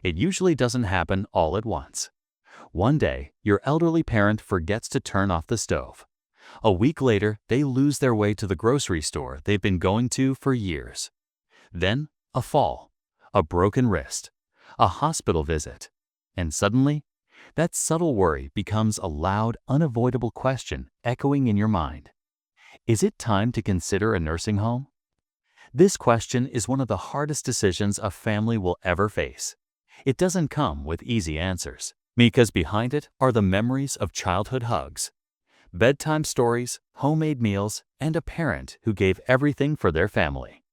It usually doesn't happen all at once. One day, your elderly parent forgets to turn off the stove. A week later, they lose their way to the grocery store they've been going to for years. Then, a fall, a broken wrist, a hospital visit, and suddenly, that subtle worry becomes a loud, unavoidable question echoing in your mind. Is it time to consider a nursing home? This question is one of the hardest decisions a family will ever face. It doesn't come with easy answers, because behind it are the memories of childhood hugs, bedtime stories, homemade meals, and a parent who gave everything for their family.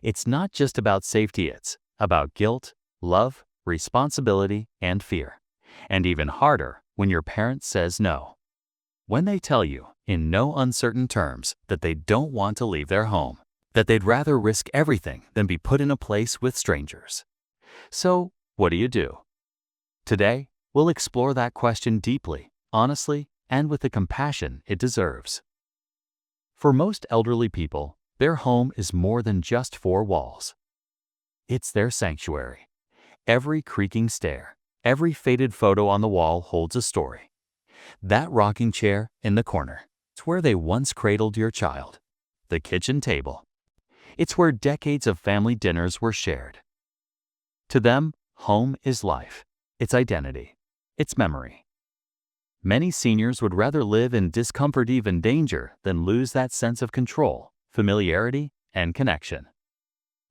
It's not just about safety, it's about guilt, love, responsibility, and fear. And even harder when your parent says no. When they tell you, in no uncertain terms, that they don't want to leave their home, that they'd rather risk everything than be put in a place with strangers. So, what do? Today, we'll explore that question deeply, honestly, and with the compassion it deserves. For most elderly people, their home is more than just four walls. It's their sanctuary. Every creaking stair, every faded photo on the wall holds a story. That rocking chair in the corner, it's where they once cradled your child. The kitchen table, it's where decades of family dinners were shared. To them, home is life, its identity, its memory. Many seniors would rather live in discomfort, even danger, than lose that sense of control, familiarity, and connection.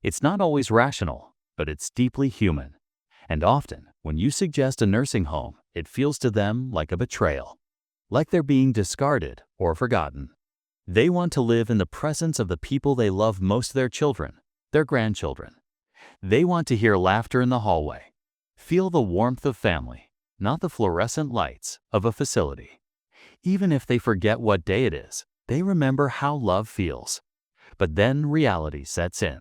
It's not always rational, but it's deeply human. And often, when you suggest a nursing home, it feels to them like a betrayal, like they're being discarded or forgotten. They want to live in the presence of the people they love most, their children, their grandchildren. They want to hear laughter in the hallway, feel the warmth of family, not the fluorescent lights of a facility. Even if they forget what day it is, they remember how love feels. But then reality sets in.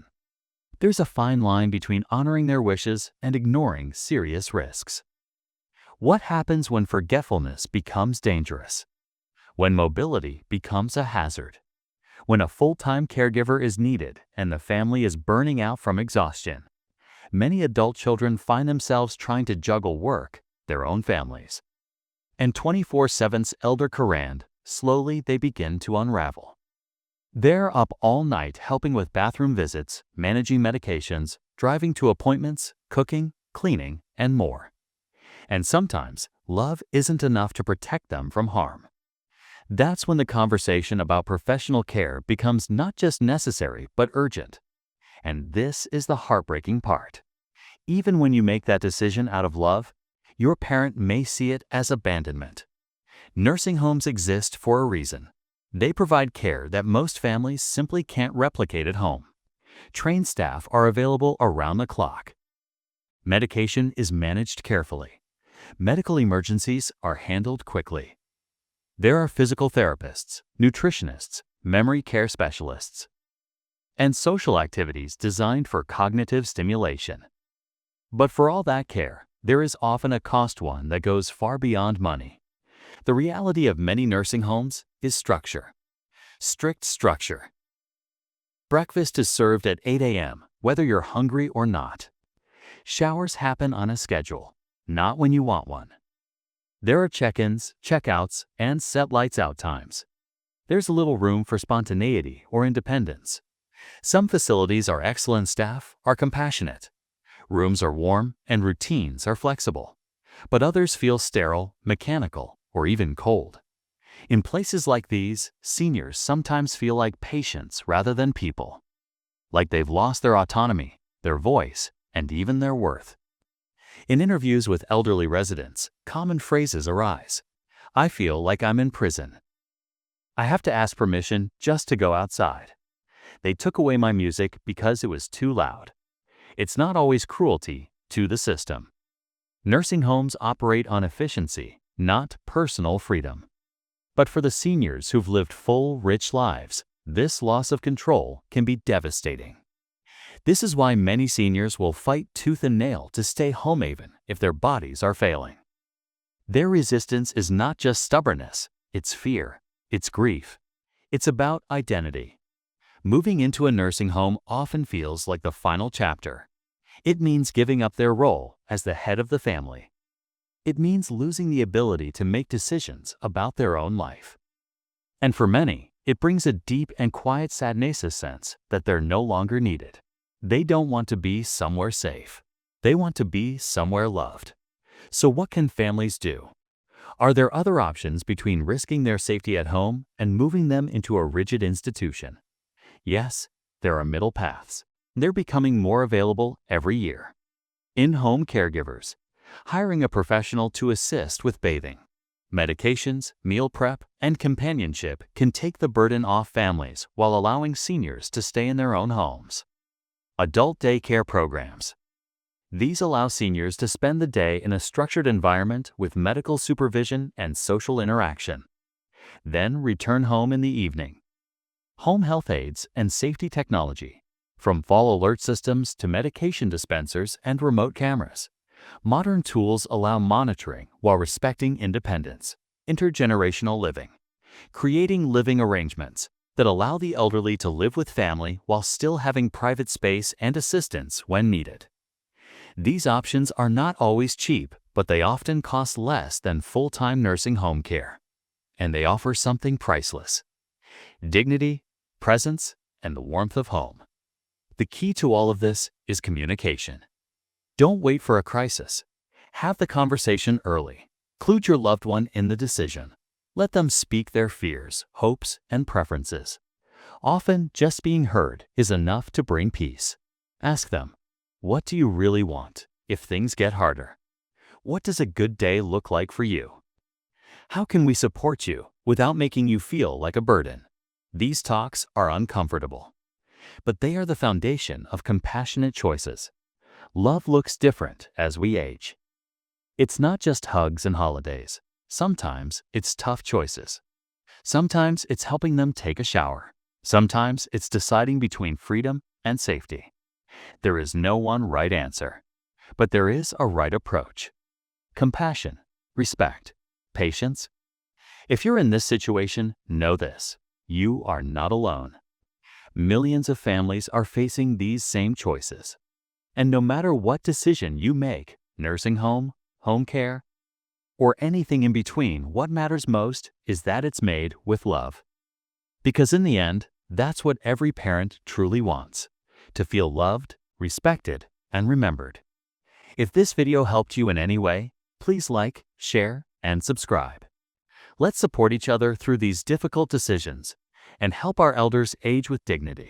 There's a fine line between honoring their wishes and ignoring serious risks. What happens when forgetfulness becomes dangerous? When mobility becomes a hazard? When a full-time caregiver is needed and the family is burning out from exhaustion? Many adult children find themselves trying to juggle work, their own families, and 24/7's elder command. Slowly they begin to unravel. They're up all night helping with bathroom visits, managing medications, driving to appointments, cooking, cleaning, and more. And sometimes, love isn't enough to protect them from harm. That's when the conversation about professional care becomes not just necessary but urgent. And this is the heartbreaking part. Even when you make that decision out of love, your parent may see it as abandonment. Nursing homes exist for a reason. They provide care that most families simply can't replicate at home. Trained staff are available around the clock. Medication is managed carefully. Medical emergencies are handled quickly. There are physical therapists, nutritionists, memory care specialists, and social activities designed for cognitive stimulation. But for all that care, there is often a cost, one that goes far beyond money. The reality of many nursing homes is structure. Strict structure. Breakfast is served at 8 a.m., whether you're hungry or not. Showers happen on a schedule, not when you want one. There are check-ins, check-outs, and set lights-out times. There's little room for spontaneity or independence. Some facilities are excellent, staff are compassionate. Rooms are warm, and routines are flexible. But others feel sterile, mechanical, or even cold. In places like these, seniors sometimes feel like patients rather than people. Like they've lost their autonomy, their voice, and even their worth. In interviews with elderly residents, common phrases arise. I feel like I'm in prison. I have to ask permission just to go outside. They took away my music because it was too loud. It's not always cruelty to the system. Nursing homes operate on efficiency, not personal freedom. But for the seniors who've lived full, rich lives, this loss of control can be devastating. This is why many seniors will fight tooth and nail to stay home even if their bodies are failing. Their resistance is not just stubbornness, it's fear, it's grief. It's about identity. Moving into a nursing home often feels like the final chapter. It means giving up their role as the head of the family. It means losing the ability to make decisions about their own life. And for many, it brings a deep and quiet sadness sense that they're no longer needed. They don't want to be somewhere safe. They want to be somewhere loved. So what can families do? Are there other options between risking their safety at home and moving them into a rigid institution? Yes, there are middle paths. They're becoming more available every year. In-home caregivers, hiring a professional to assist with bathing, medications, meal prep, and companionship can take the burden off families while allowing seniors to stay in their own homes. Adult daycare programs. These allow seniors to spend the day in a structured environment with medical supervision and social interaction, then return home in the evening. Home health aides and safety technology, from fall alert systems to medication dispensers and remote cameras. Modern tools allow monitoring while respecting independence. Intergenerational living, creating living arrangements that allow the elderly to live with family while still having private space and assistance when needed. These options are not always cheap, but they often cost less than full-time nursing home care. And they offer something priceless: dignity, presence, and the warmth of home. The key to all of this is communication. Don't wait for a crisis. Have the conversation early. Include your loved one in the decision. Let them speak their fears, hopes, and preferences. Often, just being heard is enough to bring peace. Ask them, what do you really want if things get harder? What does a good day look like for you? How can we support you without making you feel like a burden? These talks are uncomfortable, but they are the foundation of compassionate choices. Love looks different as we age. It's not just hugs and holidays. Sometimes it's tough choices. Sometimes it's helping them take a shower. Sometimes it's deciding between freedom and safety. There is no one right answer, but there is a right approach. Compassion, respect, patience. If you're in this situation, know this: you are not alone. Millions of families are facing these same choices. And no matter what decision you make, nursing home, home care, or anything in between, what matters most is that it's made with love. Because in the end, that's what every parent truly wants: to feel loved, respected, and remembered. If this video helped you in any way, please like, share, and subscribe. Let's support each other through these difficult decisions and help our elders age with dignity.